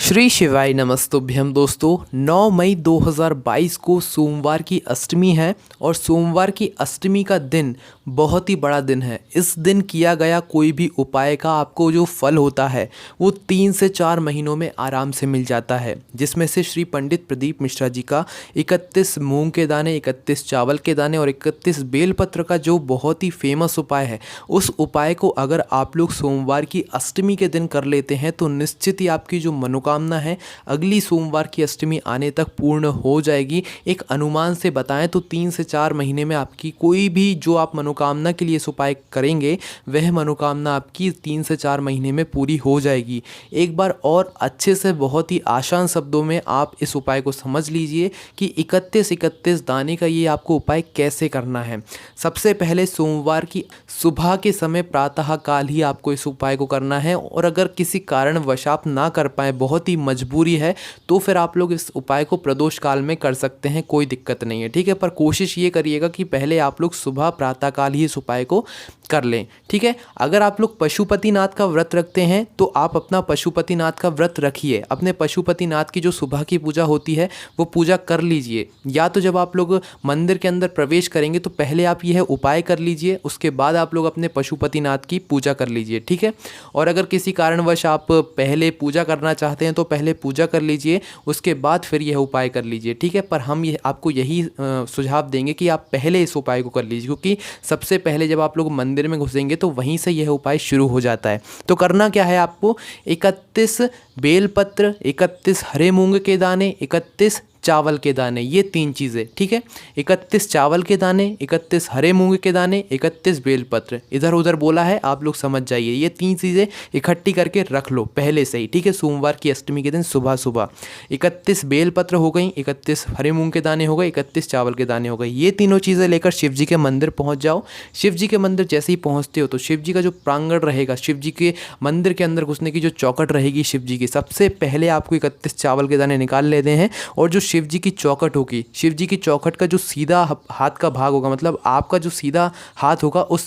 श्री शिवाय नमस्तुभ्यम दोस्तों। 9 मई 2022 को सोमवार की अष्टमी है और सोमवार की अष्टमी का दिन बहुत ही बड़ा दिन है। इस दिन किया गया कोई भी उपाय का आपको जो फल होता है वो 3 से 4 महीनों में आराम से मिल जाता है, जिसमें से श्री पंडित प्रदीप मिश्रा जी का 31 मूंग के दाने, 31 चावल के दाने और 31 बेलपत्र का जो बहुत ही फेमस उपाय है, उस उपाय को अगर आप लोग सोमवार की अष्टमी के दिन कर लेते हैं तो निश्चित ही आपकी जो मनोकामना है अगली सोमवार की अष्टमी आने तक पूर्ण हो जाएगी। एक अनुमान से बताएं तो 3 से 4 महीने में आपकी कोई भी जो आप मनोकामना के लिए इस उपाय करेंगे वह मनोकामना आपकी 3 से 4 महीने में पूरी हो जाएगी। एक बार और अच्छे से बहुत ही आसान शब्दों में आप इस उपाय को समझ लीजिए कि 31 दाने का ये आपको उपाय कैसे करना है। सबसे पहले सोमवार की सुबह के समय प्रातः काल ही आपको इस उपाय को करना है, और अगर किसी कारणवश आप ना कर पाए, बहुत ही मजबूरी है, तो फिर आप लोग इस उपाय को प्रदोष काल में कर सकते हैं, कोई दिक्कत नहीं है, ठीक है। पर कोशिश ये करिएगा कि पहले आप लोग सुबह प्रातः काल ही इस उपाय को कर लें, ठीक है। अगर आप लोग पशुपतिनाथ का व्रत रखते हैं तो आप अपना पशुपतिनाथ का व्रत रखिए, अपने पशुपतिनाथ की जो सुबह की पूजा होती है वो पूजा कर लीजिए। या तो जब आप लोग मंदिर के अंदर प्रवेश करेंगे तो पहले आप यह उपाय कर लीजिए, उसके बाद आप लोग अपने पशुपतिनाथ की पूजा कर लीजिए, ठीक है। और अगर किसी कारणवश आप पहले पूजा करना चाहते हैं तो पहले पूजा कर लीजिए, उसके बाद फिर यह उपाय कर लीजिए, ठीक है। पर हम आपको यही सुझाव देंगे कि आप पहले इस उपाय को कर लीजिए, क्योंकि सबसे पहले जब आप लोग मंदिर में घुसेंगे तो वहीं से यह उपाय शुरू हो जाता है। तो करना क्या है आपको, 31 बेलपत्र, 31 हरे मूंग के दाने, 31 चावल के दाने, ये 3 चीज़ें, ठीक है। 31 चावल के दाने, 31 हरे मूंग के दाने, 31 बेलपत्र, इधर उधर बोला है आप लोग समझ जाइए। ये 3 चीज़ें इकट्ठी करके रख लो पहले से ही, ठीक है। सोमवार की अष्टमी के दिन सुबह सुबह 31 बेलपत्र हो गई, 31 हरे मूंग के दाने हो गए, 31 चावल के दाने हो गए। ये तीनों चीज़ें लेकर शिव जी के मंदिर पहुँच जाओ। शिव जी के मंदिर जैसे ही पहुँचते हो तो शिव जी का जो प्रांगण रहेगा, शिव जी के मंदिर के अंदर घुसने की जो चौखट रहेगी शिव जी की, सबसे पहले आपको 31 चावल के दाने निकाल लेते हैं, और जो शिव जी की चौखट होगी, शिव जी की चौखट का जो सीधा हाथ का भाग होगा, मतलब आपका जो सीधा हाथ होगा, उस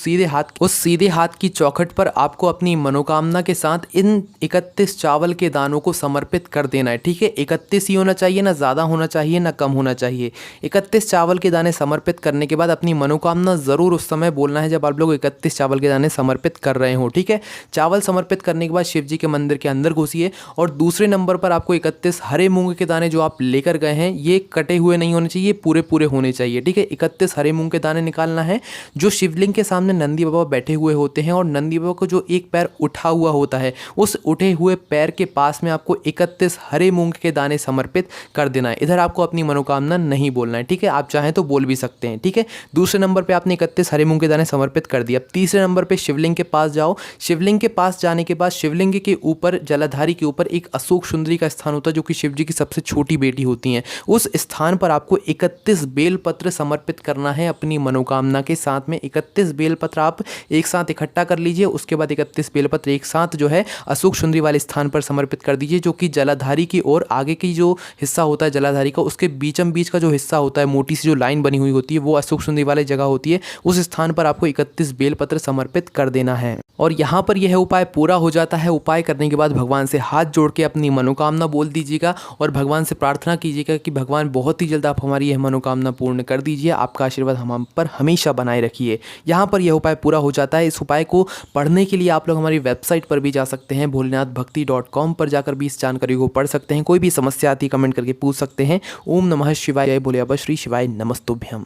सीधे हाथ की चौखट पर आपको अपनी मनोकामना के साथ इन 31 चावल के दानों को समर्पित कर देना है, ठीक है। 31 ही होना चाहिए, ना ज़्यादा होना चाहिए ना कम होना चाहिए। 31 चावल के दाने समर्पित करने के बाद अपनी मनोकामना ज़रूर उस समय बोलना है जब आप लोग 31 चावल के दाने समर्पित कर रहे हो, ठीक है। चावल समर्पित करने के बाद शिव जी के मंदिर के अंदर घुसिए, और दूसरे नंबर पर आपको 31 हरे मूंग के दाने जो आप लेकर गए हैं, ये कटे हुए नहीं होने चाहिए, पूरे पूरे होने चाहिए, ठीक है। 31 हरे मूंग के दाने निकालना है। जो शिवलिंग के सामने नंदी बाबा बैठे हुए होते हैं और नंदी बाबा को जो एक पैर उठा हुआ होता है, उस उठे हुए पैर के पास में आपको 31 हरे मूंग के दाने समर्पित कर देना है। इधर आपको अपनी मनोकामना नहीं बोलना है, ठीक है। आप चाहें तो बोल भी सकते हैं, ठीक है। दूसरे नंबर पर आपने 31 हरे मूंग के दाने समर्पित कर दिया। अब तीसरे नंबर पर शिवलिंग के पास जाओ। शिवलिंग के पास जाने के बाद शिवलिंग के ऊपर, जलाधारी के ऊपर एक अशोक सुंदरी का स्थान होता है, जो कि शिव जी की सबसे छोटी बेटी होती हैं। उस स्थान पर आपको 31 बेलपत्र समर्पित करना है अपनी मनोकामना के साथ में। 31 बेलपत्र आप एक साथ इकट्ठा कर लीजिए, उसके बाद 31 बेलपत्र एक साथ जो है अशोक सुंदरी वाले स्थान पर समर्पित कर दीजिए, जो कि जलाधारी की ओर आगे की जो हिस्सा होता है जलाधारी का, उसके बीचम बीच का जो हिस्सा होता है, मोटी सी जो लाइन बनी हुई होती है, वो अशोक सुंदरी वाली जगह होती है। उस स्थान पर आपको 31 बेलपत्र समर्पित कर देना है, और यहाँ पर यह उपाय पूरा हो जाता है। उपाय करने के बाद भगवान से हाथ जोड़ के अपनी मनोकामना बोल दीजिएगा और भगवान से प्रार्थना कीजिएगा कि भगवान बहुत ही जल्द आप हमारी यह मनोकामना पूर्ण कर दीजिए, आपका आशीर्वाद हम पर हमेशा बनाए रखिए। यहाँ पर यह उपाय पूरा हो जाता है। इस उपाय को पढ़ने के लिए आप लोग हमारी वेबसाइट पर भी जा सकते हैं, भोलेनाथभक्ति.com पर जाकर भी इस जानकारी को पढ़ सकते हैं। कोई भी समस्या आती है कमेंट करके पूछ सकते हैं। ओम नमः शिवाय, जय भोले बाबा, श्री शिवाय नमस्तुभ्यम।